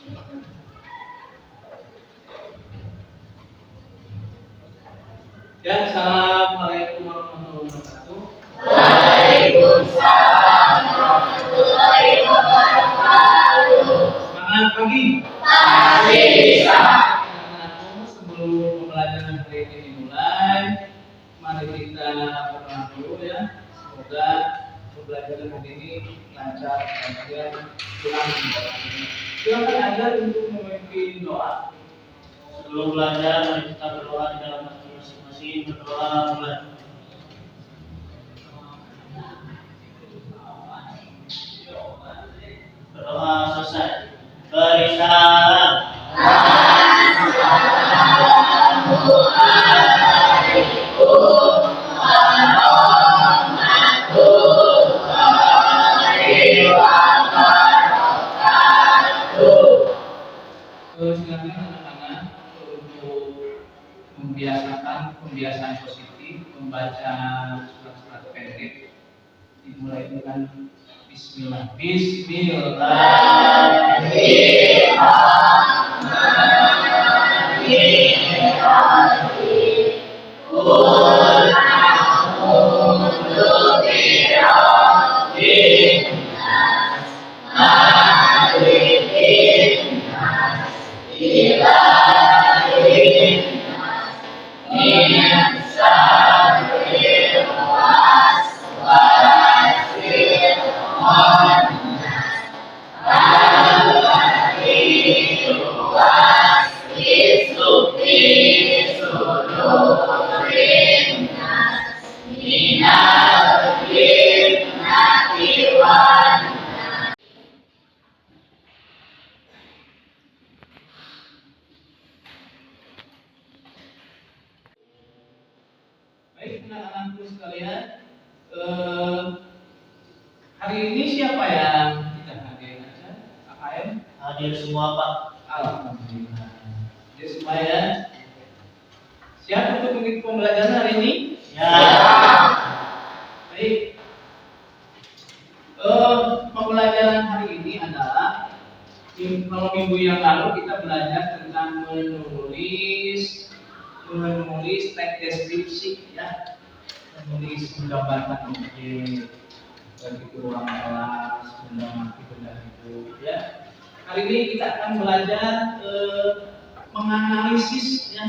Ya, assalamualaikum warahmatullahi wabarakatuh. Waalaikumsalam warahmatullahi wabarakatuh. Semangat pagi. Pagi bisa. Anak-anakku, sebelum pembelajaran hari ini dimulai, mari kita berdoa dulu ya. Semoga pembelajaran hari ini lancar dan pulang membawa ini. Silakan ajar untuk memimpin doa. Sebelum belajar, mari kita berdoa di dalam hati masing-masing. Berdoa mulai. Berdoa selesai. Beri salam. Silakan anak-anak untuk membiasakan pembiasaan positif, membaca surat-surat pendek. Dimulai dengan Bismillah. Baik anak-anakku sekalian, hari ini siapa yang kita hadir aja? AKM? Hadir semua, Pak. Alhamdulillah. Jadi semua ya. Siap untuk mengikuti pembelajaran hari ini? Ya. Baik. Pembelajaran hari ini adalah kalau minggu yang lalu kita belajar tentang menulis teks deskripsi ya, menulis menggambarkan objek, begitu ruang kelas, benda mati, benda hidup ya. Hari ini kita akan belajar menganalisis ya,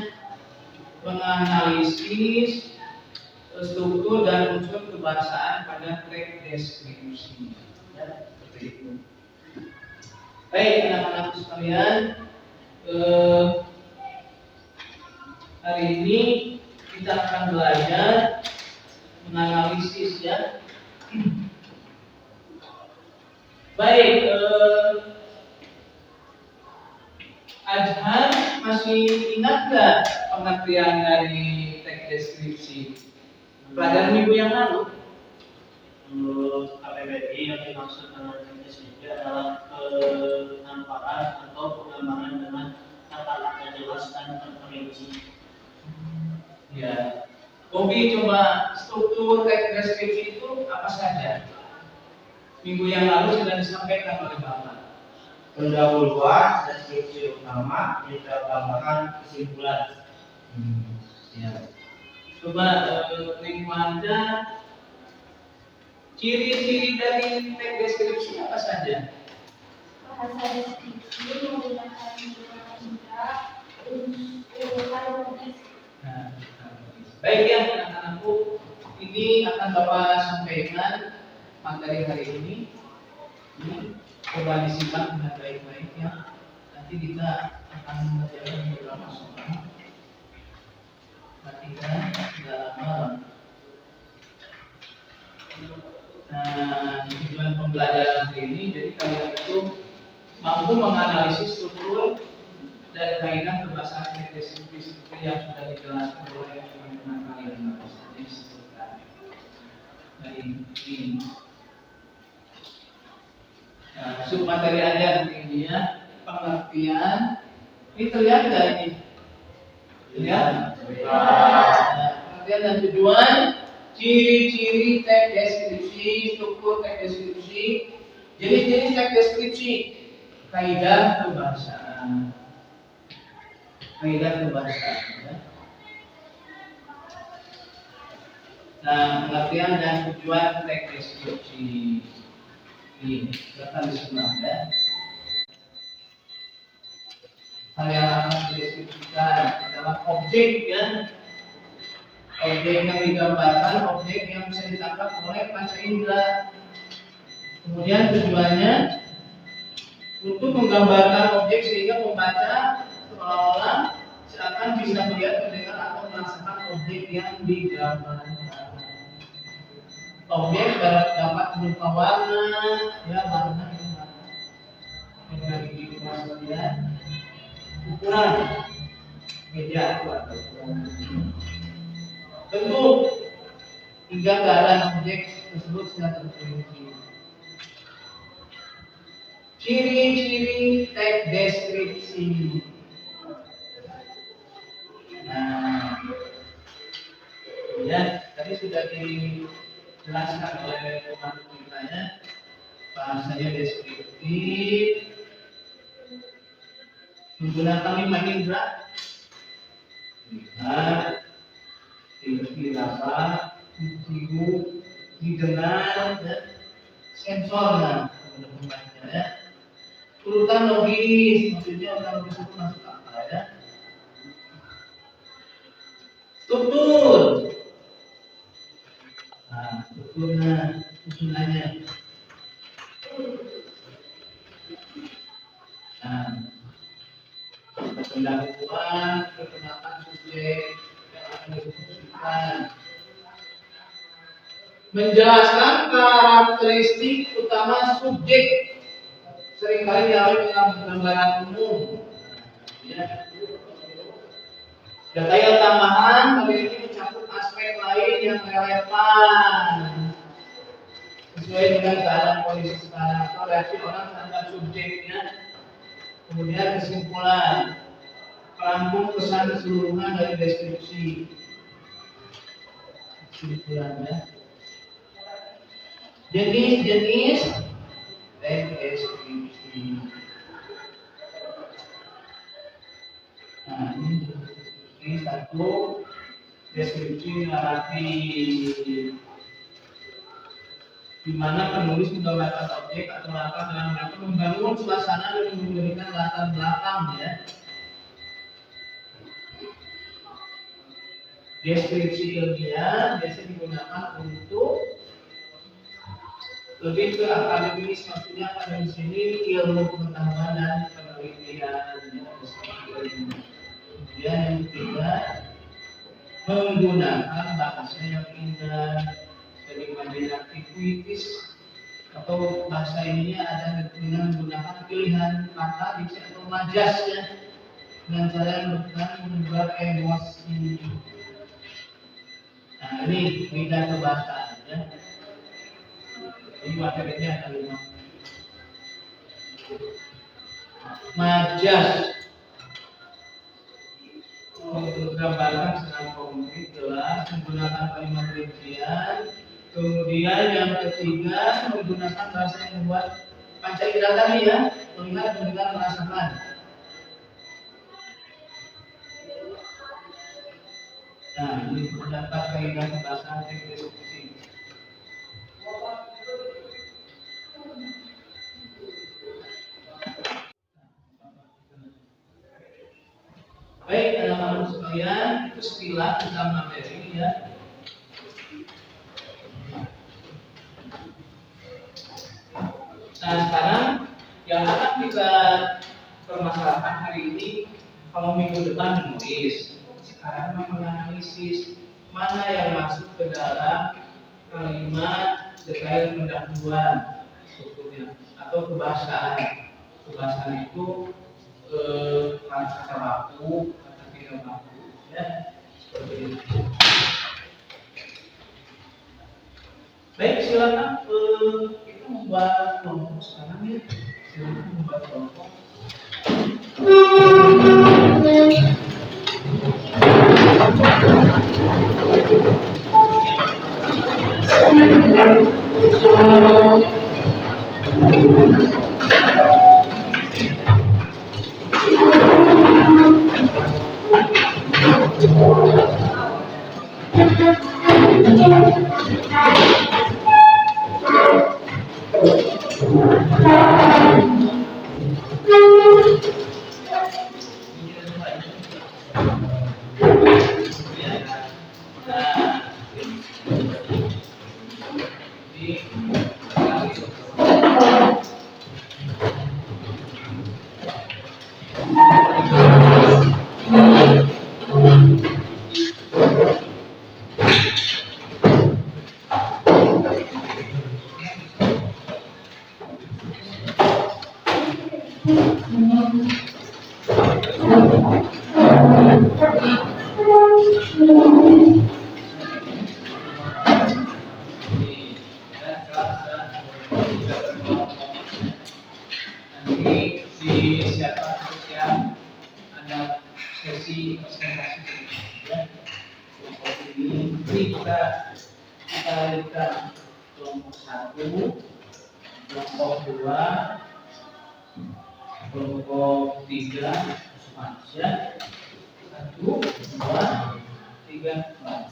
menganalisis struktur dan unsur kebahasaan pada teks deskripsi ya, seperti itu. Baik anak-anak sekalian, hari ini kita akan belajar menganalisis ya. Baik, Azhar masih ingat nggak pengertian dari teks deskripsi pelajaran minggu yang lalu? Menurut KPBI yang dimaksud dengan teks deskripsi adalah penampakan atau penggambaran dengan kata-kata jelas dan terperinci. Ya. Bobby, coba struktur teks deskripsi itu apa saja? Minggu yang lalu sudah disampaikan oleh Bapak. Pendahuluan, deskripsi utama, ditambahkan kesimpulan. Ya. Coba Neng Wanda, ciri-ciri dari teks deskripsi apa saja? Bahasa deskripsi menggunakan indra, urutan logis. Nah, baik ya anak-anakku, ini akan Bapak sampaikan materi hari ini. Coba disimak dengan baik-baik ya. Nanti kita akan mengerjakan beberapa soal. Perhatikan dalam. Nah, tujuan pembelajaran hari ini, jadi kalian itu mampu menganalisis struktur dan kaidah kebahasaan teks deskripsi seperti yang sudah dijelaskan oleh teman-teman kalian tadi sebutkan. Nah ini. Nah, sub materi aja ini ya, pengertian. Ini terlihat nggak ini? Terlihat? Nah, pengertian dan tujuan, ciri-ciri teks deskripsi, struktur teks deskripsi, jenis-jenis teks deskripsi. kaidah kebahasaan. Kaidah kebahasaan. Ya. Nah, pengertian dan tujuan teks deskripsi ini akan disemak ya. Hal yang akan dideskripsikan adalah objek ya. Objek yang digambarkan, objek yang bisa ditangkap oleh panca indera. Kemudian tujuannya untuk menggambarkan objek sehingga pembaca seolah-olah seakan bisa melihat, mendengar atau merasakan objek yang digambarkan. Objek dapat berupa warna, ya warna yang kemudian ukuran meja atau bentuk hingga keadaan objek tersebut secara terperinci. Ciri-ciri teks deskripsi. Nah, ya tadi sudah dijelaskan oleh teman kita ya, bahasanya deskriptif, menggunakan 5 indera, lihat, diraba, cium, didengar, sensornya, ya. Urutan logis, maksudnya urutan logis itu masuk apa ya? Struktur. Nah, strukturnya, susunannya. Nah, pendahuluan, perkenalkan subjek yang akan disebutkan. Menjelaskan karakteristik utama subjek. Seringkali dialami dengan gambaran umum. Ya. Detail tambahan kali ini mencakup aspek lain yang relevan sesuai dengan keadaan kondisi sekarang atau reaksi orang terhadap subjeknya. Kemudian kesimpulan, merangkum pesan keseluruhan dari deskripsi. Kesimpulannya, jenis-jenis deskripsi. Nah, ini satu deskripsi naratif, di mana penulis menggambarkan objek atau latar dalam rangka membangun suasana dan memberikan latar belakang ya. Deskripsi ilmiah biasa digunakan untuk lebih ke akademis, maksudnya akademis ini ilmu pengetahuan dan penelitian. Kemudian yang ketiga, menggunakan bahasa yang indah, jadi imajinatif, puitis, atau bahasa ininya ada dengan menggunakan pilihan kata, diksi atau majas ya, dengan cara yang membuat emosi. Nah ini beda kebahasaan ya. Ini materinya ada 5. Majas menggambarkan secara konkret jelas, menggunakan kalimat rincian. Kemudian yang ketiga, menggunakan bahasa yang membuat panca indera tadi ya, melihat, mendengar, merasakan. Nah, ini terdapat kaidah kebahasaan teks deskripsi. Baik, anak-anak sekalian, itu sekilas tentang materi ya. Nah, sekarang yang akan kita permasalahkan hari ini, kalau minggu depan menulis, sekarang menganalisis mana yang masuk ke dalam kalimat detail pendahuluan strukturnya atau kebahasaan. Kebahasaan itu kata baku, kata tidak baku, ya seperti itu. Baik, silakan kita membuat kelompok sekarang ya. Silakan membuat kelompok. Nanti disiapkan terus ya, ada sesi presentasi ya. Kelompok ini kita lihat kelompok 1, kelompok 2, kelompok 3, ya. 1, 2, 3, 4.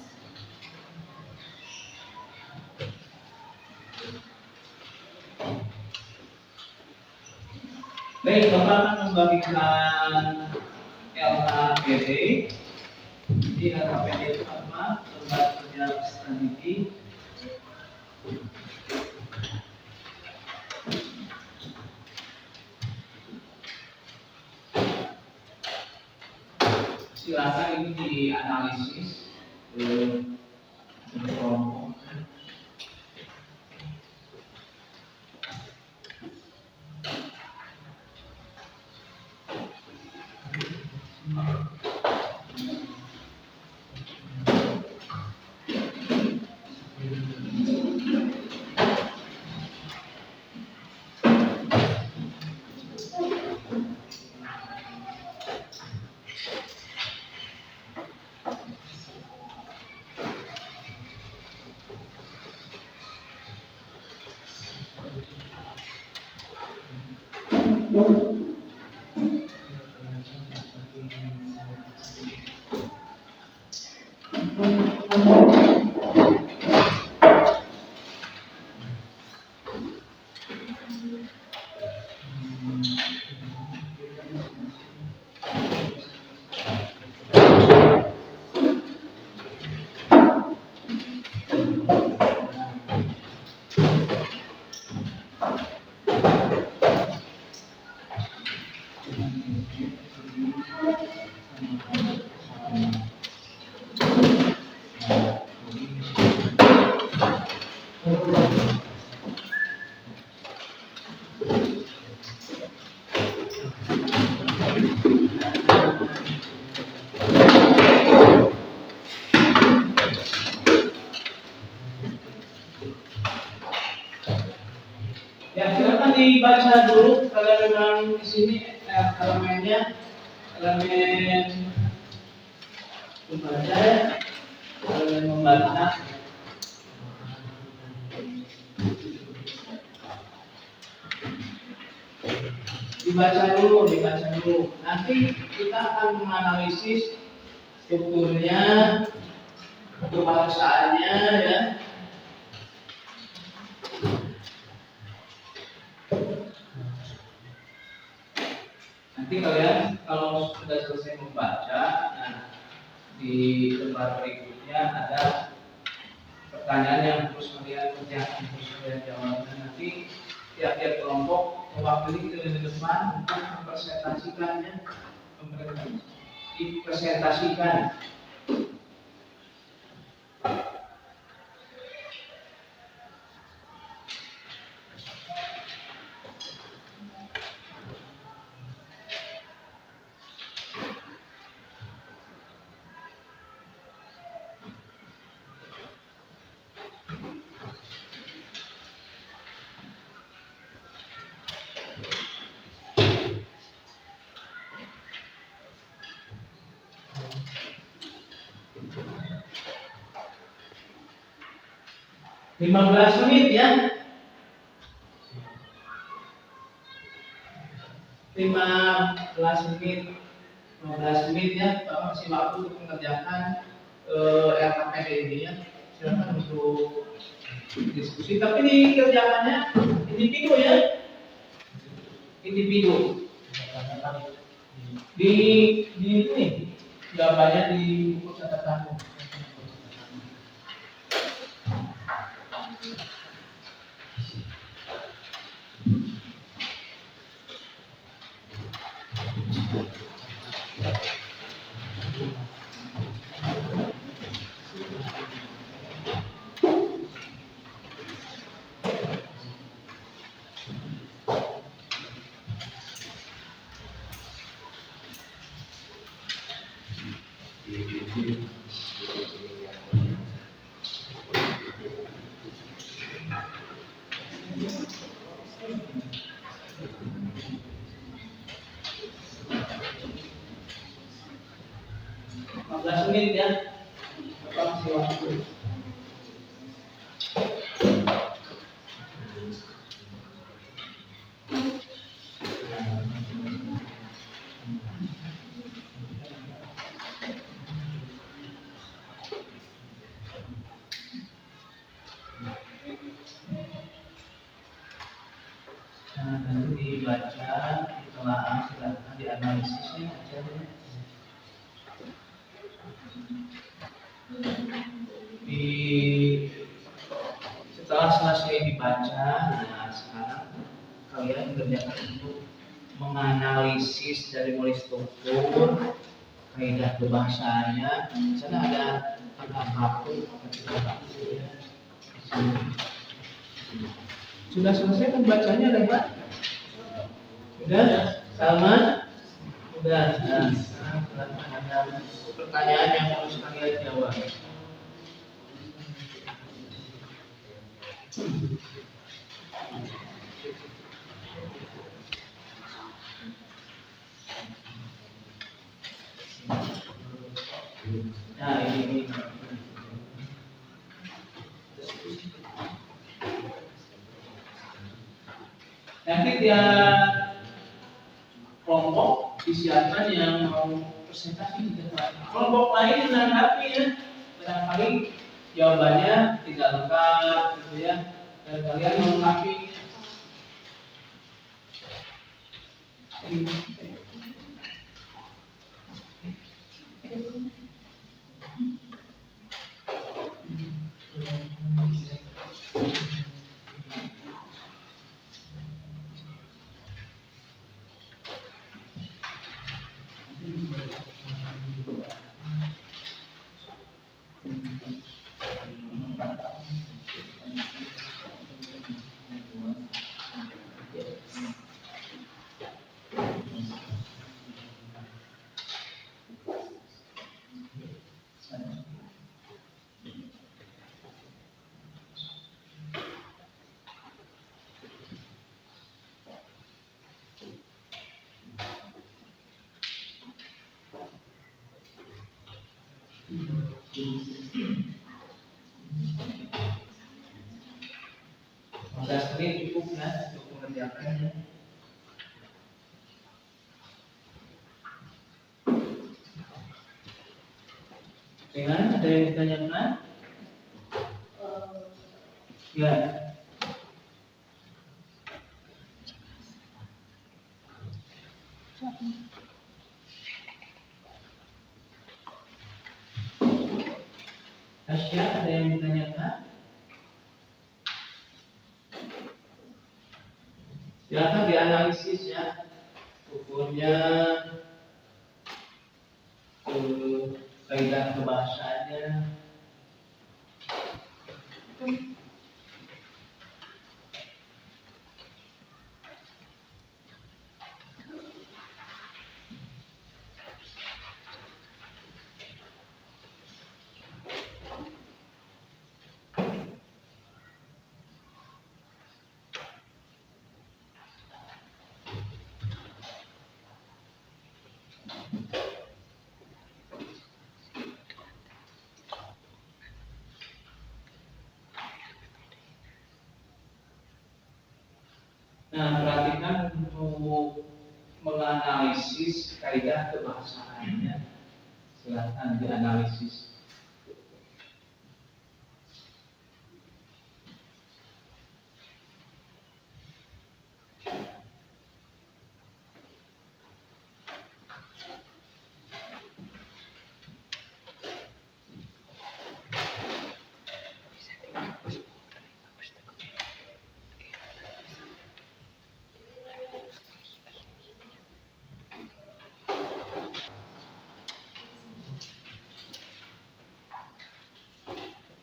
Baik, Bapak akan membagikan LHPD. Jadi LHPD itu apa? Lembaga Kerja Peserta Didik. Silakan ini dianalisis kelompok. Ya, silakan dibaca dulu kalau memang di sini elemennya elemen membaca ya, elemen membaca. Dibaca dulu. Nanti kita akan menganalisis strukturnya, kebahasaannya ya. Nanti kalian kalau sudah selesai membaca, nah di lembar berikutnya ada pertanyaan yang harus kalian kerjakan, harus kalian jawab. Nanti tiap-tiap kelompok mewakili ke depan untuk mempresentasikannya, dipresentasikan. Lima belas menit ya. 15 menit ya. Bapak masih waktu untuk mengerjakan LKPD ini ya. Silakan untuk diskusi. Tapi dikerjakannya individu ya. Individu. Di ini jawabannya di buku catatan. Menit ya. Bapak masih waktu. Nah, nanti dibaca, ditelaah, silahkan dianalisisnya aja deh. Setelah selesai dibaca, nah sekarang kalian kerjakan untuk menganalisis dari mulai struktur, kaidah berbahasanya. Di sana ada apapun, ya. Sudah selesai membacanya, Lebat? Sudah? Sama? Sudah. Nah, sekarang ada pertanyaan yang harus kalian jawab. Nah, ini. Nanti tiap kelompok disiapkan yang mau presentasi di depan. Kelompok lain menanggapi ya, barangkali jawabannya tidak lengkap gitu ya, dan kalian melengkapi. Masa ini cukup ya untuk mengerjakannya. Dengan ada yang ditanyakan? Ya. Tasya, ada yang ditanyakan? Silakan dianalisis ya, ukurnya, kaidah kebahasaannya. Nah, perhatikan untuk menganalisis kaidah kebahasaannya. Silakan dianalisis.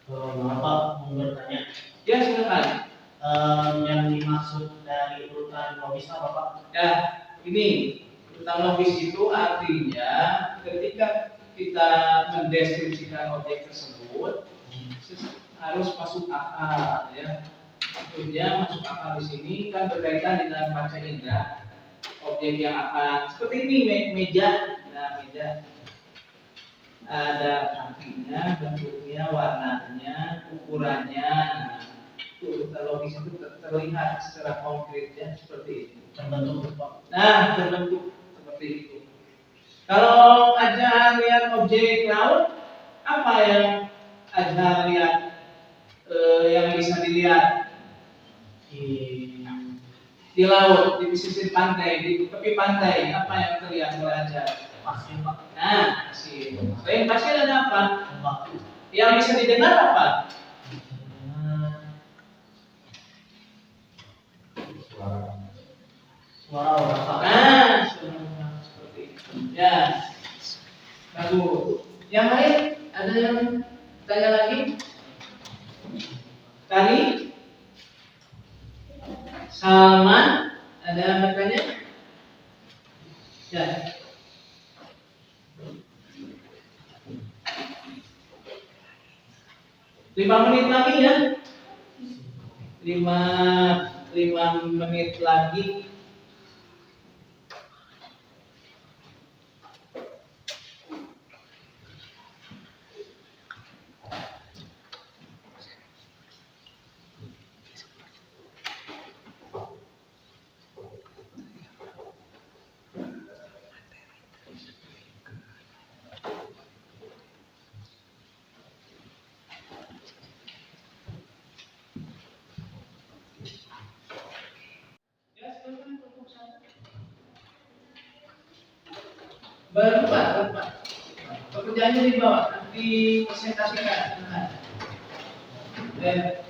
Maaf Pak, mau bertanya. Ya, silakan. Yang dimaksud dari urutan logis apa Pak? Ya, ini urutan logis itu artinya ketika kita mendeskripsikan objek tersebut harus masuk akal, ya. Maksudnya masuk akal di sini kan berkaitan dengan panca indera. Objek yang akan seperti ini meja, nah meja ada kakinya, bentuknya, warnanya, ukurannya. Nah, itu logis itu terlihat secara konkret ya seperti itu. Terbentuk Pak. Nah, terbentuk seperti itu. Kalau Ajar lihat objek laut, apa yang Ajar lihat yang bisa dilihat di laut, di pesisir pantai, di tepi pantai, apa yang terlihat oleh Ajar? Pasir Pak. Nah, pasir. Selain pasir ada apa? Pak. Yang bisa didengar apa? Suara orang Pak. Nah, seperti itu. Ya, bagus. Yang lain ada yang tanya lagi? Tadi Salman ada yang bertanya? Ya. Lima menit lagi ya. Lima menit lagi. Berempat. Pekerjaannya di bawah, nanti presentasikan. Dan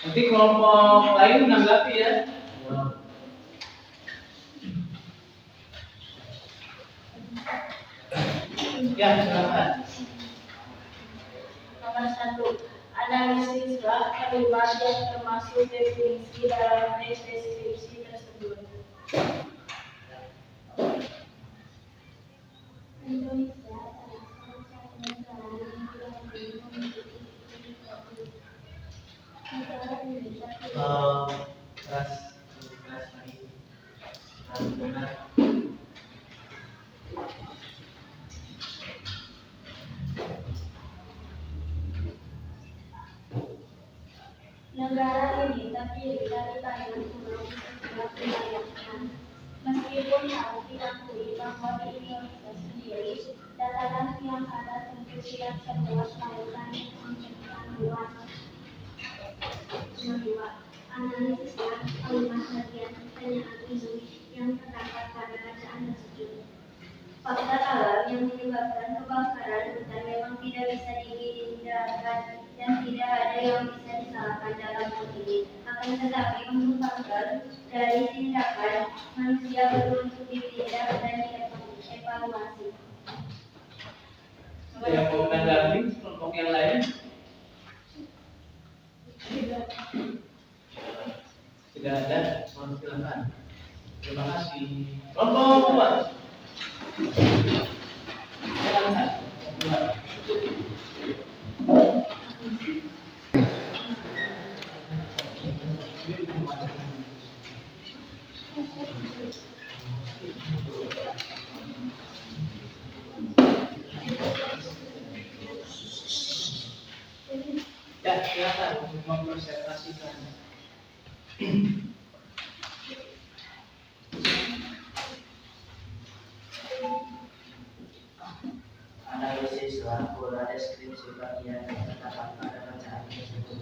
nanti kelompok lain menanggapi ya. Ya, silakan. Nomor 1. Analisislah kalimat yang termasuk definisi dalam teks deskripsi tersebut. Indonesia adalah satu-satunya negara yang belum memiliki negara Indonesia Keras lagi. Benar. negara ini terdiri dari banyak pulau di setiap wilayahnya. Meskipun harus diakui bahwa di Indonesia sendiri dataran yang ada tentu tidak seluas lautan yang menjadikan luas. Kedua, analisislah kalimat bagian pertanyaan ini yang terdapat pada bacaan tersebut. Faktor alam yang menyebabkan kebakaran hutan memang tidak bisa dihindarkan dan tidak ada yang bisa disalahkan dalam hal ini. Akan tetapi untuk faktor dari tindakan manusia perlu untuk ditindak dan dievaluasi. Ada yang mau menanggapi kelompok yang lain? Tidak ada, mohon silakan. Terima kasih. Kelompok kedua. Silakan. Ya, silakan untuk mempresentasikan. Analisislah pola deskripsi bagian yang terdapat pada bacaan tersebut.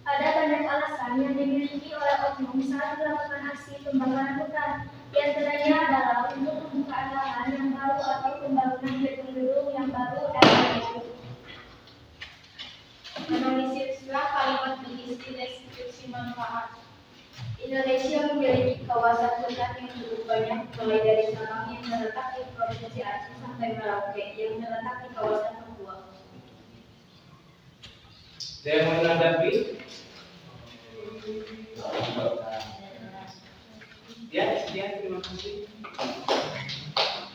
Ada banyak alasan yang dimiliki oleh oknum saat melakukan aksi pembakaran hutan. Di antaranya adalah untuk pembukaan lahan yang baru atau pembangunan gedung-gedung yang baru dan lain-lain. Analisislah kalimat di deskripsi manfaat. Indonesia memiliki kawasan hutan yang cukup banyak, mulai dari Sabang yang terletak di Provinsi Aceh sampai Merauke yang terletak di kawasan Papua. Saya mau menanggapi. Ya, sekian, terima kasih.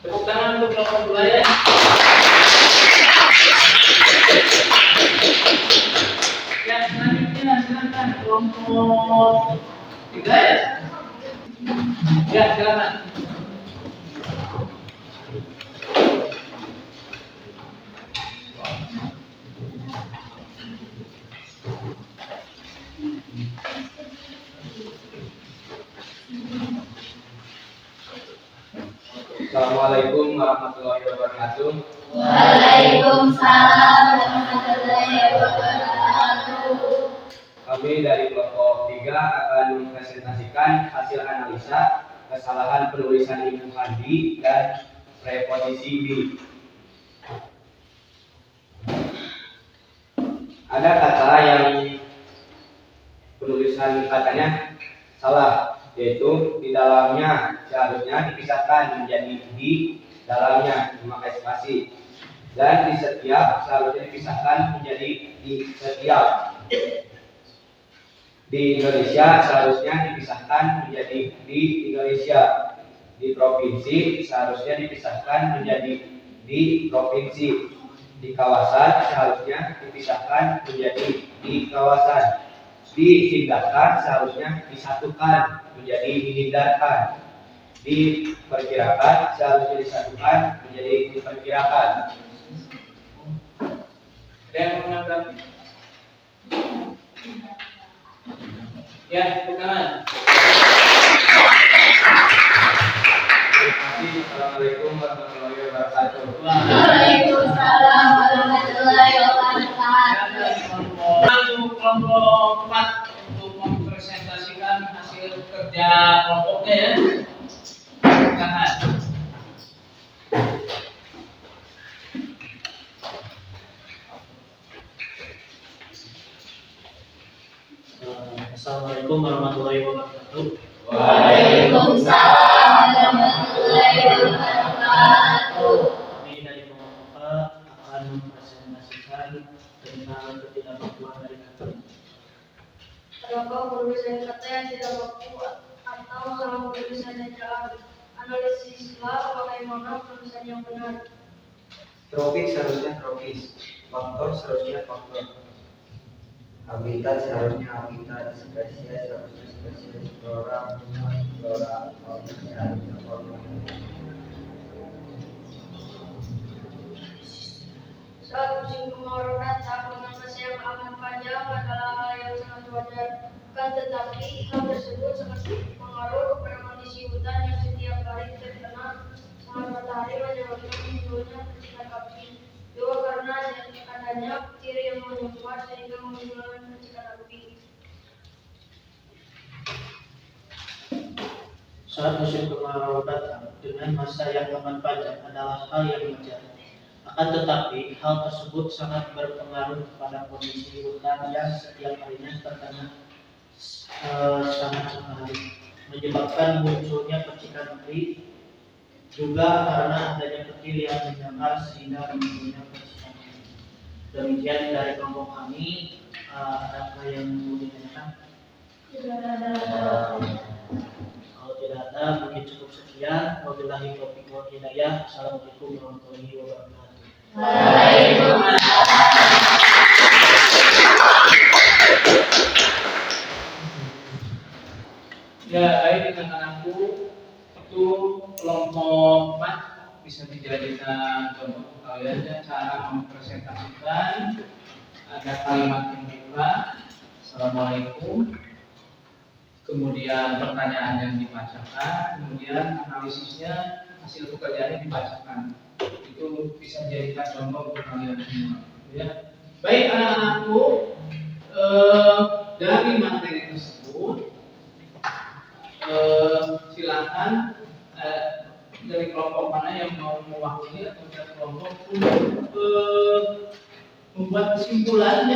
Tepuk tangan untuk kelompok 2 ya. Ya, selanjutnya silakan kelompok 3 ya. Ya, silakan. Assalamualaikum warahmatullahi wabarakatuh. Waalaikumsalam warahmatullahi wabarakatuh. Kami dari kelompok 3 akan mempresentasikan hasil analisa kesalahan penulisan Ibu Handi dan preposisi di. Ada kata yang penulisan katanya salah, yaitu di dalamnya seharusnya dipisahkan menjadi di dalamnya memakai spasi, dan di setiap seharusnya dipisahkan menjadi di setiap. Di Indonesia seharusnya dipisahkan menjadi di Indonesia. Di provinsi seharusnya dipisahkan menjadi di provinsi. Di kawasan seharusnya dipisahkan menjadi di kawasan. Dihindarkan seharusnya disatukan menjadi dihindarkan. Diperkirakan seharusnya disatukan menjadi diperkirakan. Ada yang menanggapi? Ya, tepuk tangan. Assalamualaikum warahmatullahi wabarakatuh. Waalaikumsalam warahmatullahi wabarakatuh. Kelompok 4 untuk mempresentasikan hasil kerja kelompoknya ya. Silakan. Assalamualaikum warahmatullahi wabarakatuh. Waalaikumsalam warahmatullahi wabarakatuh. Kami dari kelompok 4 akan mempresentasikan tentang ketidakmampuan dari kata. Kelompok penulisan kata yang tidak baku atau salah penulisan ejaan. Analisislah bagaimana penulisan yang benar. Tropis seharusnya tropis, faktor seharusnya faktor, habitat seharusnya habitat, spesies seharusnya spesies, flora flora, fauna seharusnya fauna. Saat musim kemarau datang dengan masa yang amat panjang adalah hal yang sangat wajar. Kan tetapi hal tersebut sangat berpengaruh kepada kondisi hutan yang setiap hari terkena sinar matahari menyebabkan munculnya percikan api. Juga karena adanya petir yang menyumbat sehingga memunculkan percikan api. Saat musim kemarau datang dengan masa yang amat panjang adalah hal yang wajar. Akan tetapi hal tersebut sangat berpengaruh kepada kondisi hutan yang setiap harinya terkena sinar matahari, menyebabkan munculnya percikan api. Juga karena adanya petir yang menyambar sehingga munculnya percikan api. Demikian dari kelompok kami. Ada yang mau ditanyakan? Tidak ada. Kalau tidak ada, mungkin cukup sekian. Wabillahi taufiq wal hidayah. Assalamualaikum warahmatullahi wabarakatuh. Ya, baik anak-anakku, itu kelompok 4 bisa dijadikan contoh kalian ya, cara mempresentasikan. Ada kalimat yang dibuka, Assalamualaikum, kemudian pertanyaan yang dibacakan, kemudian analisisnya, hasil pekerjaannya dibacakan. Itu bisa dijadikan contoh untuk kalian semua. Ya. Baik anak-anakku, dari materi tersebut, silakan dari kelompok mana yang mau mewakili atau dari kelompok untuk membuat kesimpulan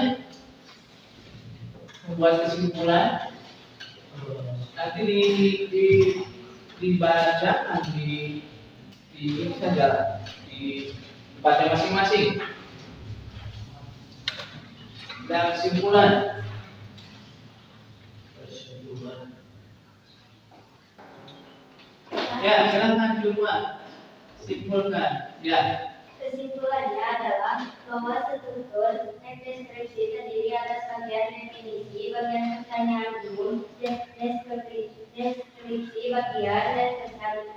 Nanti dibaca di ini saja dibaca masing-masing. Dan kesimpulan. Ya, silakan cuma simpulkan. Ya. Kesimpulannya adalah bahwa struktur teks deskripsi terdiri atas bagian definisi, bagian pertanyaan umum, deskripsi bagian, dan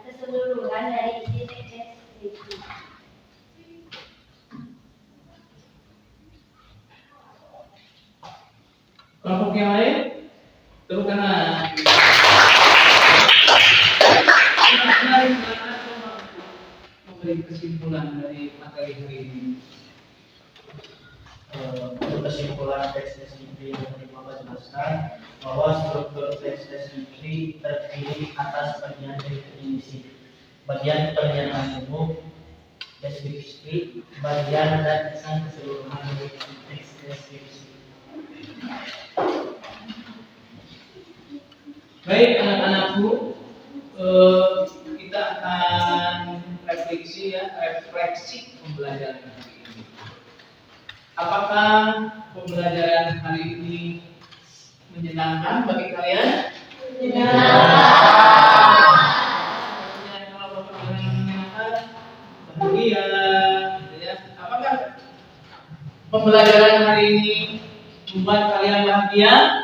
keseluruhan dari isi teks deskripsi. Kelompok yang lain, terutama memberi kesimpulan dari materi hari ini. Untuk kesimpulan teks deskripsi yang tadi Bapak jelaskan bahwa struktur teks deskripsi terdiri atas bagian definisi, bagian pertanyaan umum, deskripsi, bagian dan keseluruhan dari teks deskripsi. Baik anak-anakku, kita akan refleksi pembelajaran hari ini. Apakah pembelajaran hari ini menyenangkan bagi kalian? Kalau pembelajaran menyenangkan, bahagia, ya. Apakah pembelajaran hari ini membuat kalian bahagia?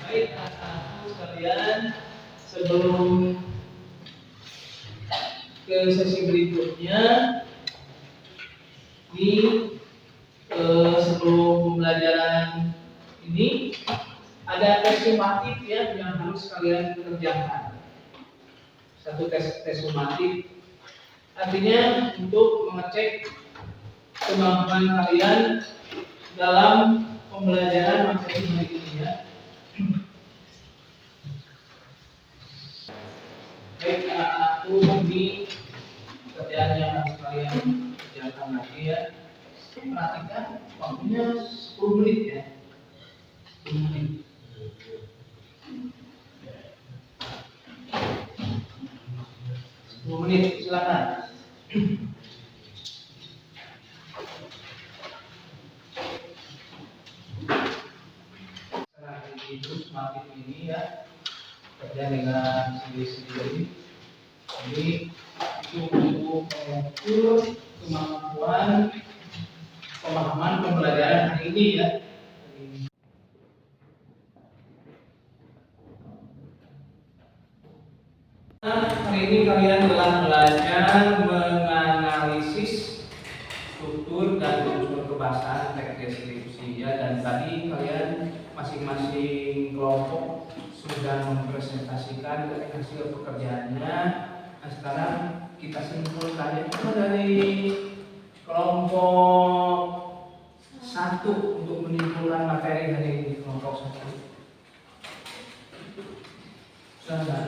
Baik, anak-anakku sekalian, sebelum ke sesi berikutnya, sebelum pembelajaran ini ada tes sumatif ya yang harus kalian kerjakan. Satu tes sumatif, artinya untuk mengecek kemampuan kalian dalam pembelajaran materi hari ini ya. Baik anak-anakku, ini pekerjaan yang harus kalian kerjakan lagi ya. Perhatikan waktunya 10 menit ya. 10 menit. Silakan. Setelah itu semakin ini ya, kerja dengan sendiri-sendiri. Jadi itu untuk mengukur kemampuan pemahaman pembelajaran hari ini ya. Hari ini kalian telah belajar menganalisis struktur dan unsur kebahasaan teks deskripsi ya, dan tadi kalian masing-masing kelompok sudah mempresentasikan hasil pekerjaannya. Nah, sekarang kita simpulkan itu dari kelompok 1 untuk menyimpulkan materi hari ini. Kelompok 1.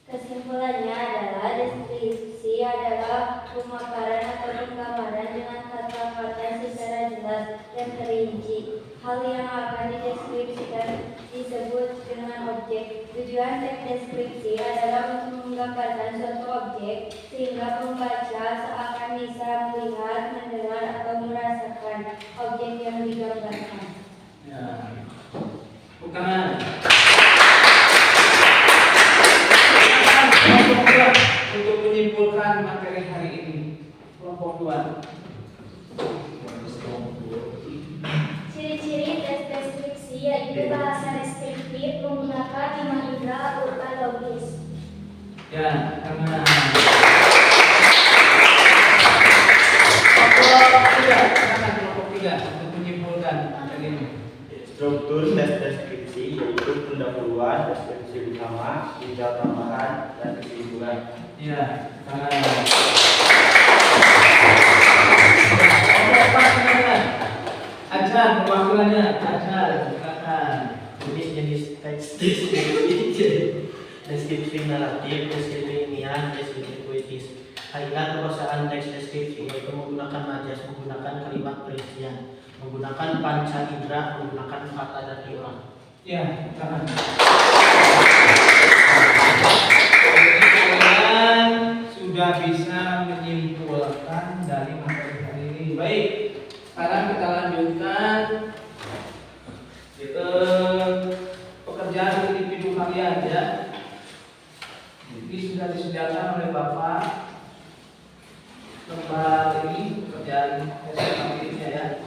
Kesimpulannya adalah deskripsi adalah pemaparan atau penggambaran dengan kata-kata secara jelas dan terinci. Hal yang akan dideskripsikan disebut dengan objek. Tujuan teks deskripsi adalah untuk menggambarkan suatu objek sehingga pembaca seakan bisa melihat, mendengar, atau merasakan objek yang digambarkan. Ya. Bukan. Untuk menyimpulkan materi hari ini, kelompok 2. Ciri-ciri teks deskripsi yaitu bahasa deskriptif menggunakan 5 indera urutan logis. Ya, karena kelompok 3 untuk menyimpulkan materi ini. Struktur teks deskripsi yaitu pendahuluan, deskripsi utama, detail tambahan, dan kesimpulan. Ya, karena ajar perwakilannya, ajar silakan. Jenis teks deskripsi naratif, deskripsi ilmiah, deskripsi puitis. kaidah kebahasaan teks deskripsi, yaitu menggunakan majas, menggunakan kalimat perincian, menggunakan panca indera, menggunakan kata dan iuran. Ya, silakan. Kalian sudah bisa menyimpulkan dari materi hari ini. Baik, sekarang kita lanjutkan pekerjaan individu kalian ya. Ini sudah disediakan oleh Bapak lembar ini pekerjaan SMK-nya ya.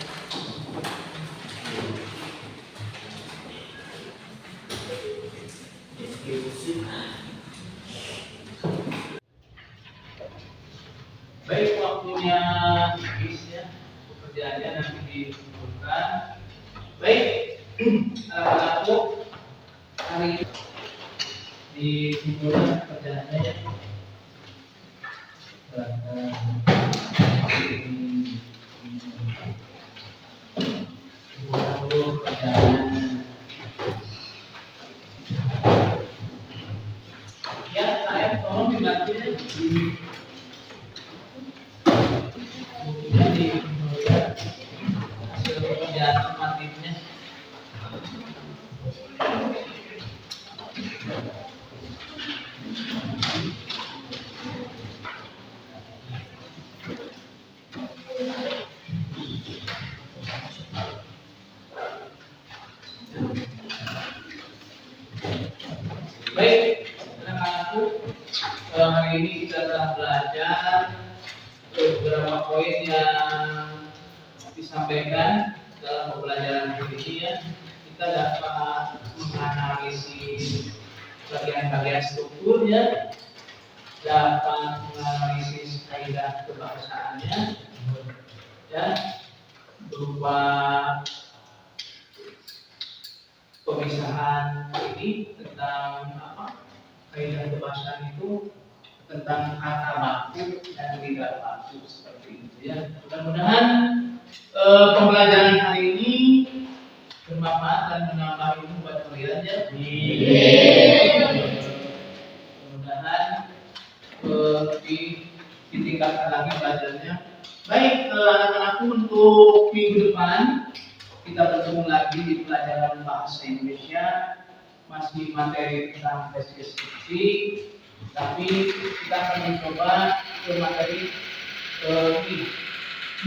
Baik, waktunya habis ya, pekerjaannya nanti dikumpulkan. Baik, anak-anakku hari ini dikumpulkan pekerjaannya ya. Kumpulkan dulu pekerjaannya. Ya, saya tolong dibantu ya. Jadi hasil pekerjaan normatifnya. Baik, anak-anakku, hari ini kita telah belajar beberapa poin yang disampaikan dalam pembelajaran hari ini ya. Kita dapat menganalisis bagian-bagian strukturnya, dapat menganalisis kaidah kebahasaannya, ya, berupa pemisahan ini tentang kaidah kebahasaan itu tentang kata baku dan tidak baku seperti itu ya. Mudah-mudahan pembelajaran hari ini bermanfaat dan menambah ilmu buat kalian ya. Mudah-mudahan ditingkatkan lagi belajarnya. Baik, anak-anakku, untuk minggu depan kita bertemu lagi di pelajaran bahasa Indonesia, masih materi tentang teks deskripsi, tapi kita akan mencoba ke materi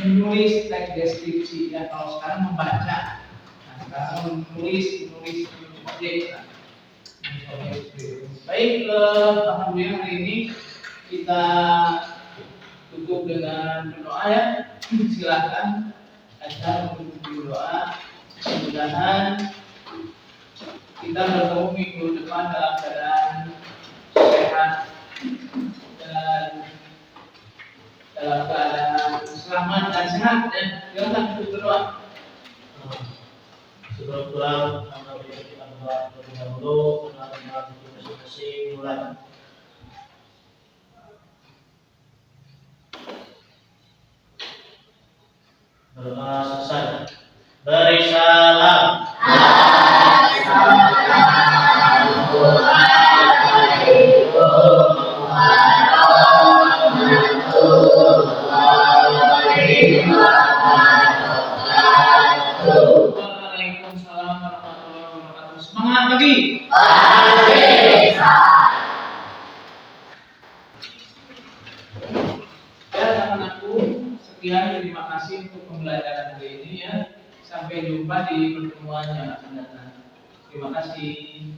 menulis teks deskripsi ya. Kalau sekarang membaca, nah sekarang menulis objek. Baik, alhamdulillah hari ini kita tutup dengan doa ya. Silakan acara untuk berdoa. Mudah-mudahan kita bertemu minggu depan dalam keadaan sehat dan dalam keadaan selamat dan sehat dan silakan untuk berdoa. Sebelum pulang, kita berdoa terlebih dahulu karena masing-masing mulai. Berdoa selesai. Beri salam. Waalaikumsalam warahmatullahi wabarakatuh. Semangat pagi. Ya, teman-temanku, sekian, terima kasih untuk pembelajaran hari ini ya. Sampai jumpa di pertemuan yang akan datang. Terima kasih.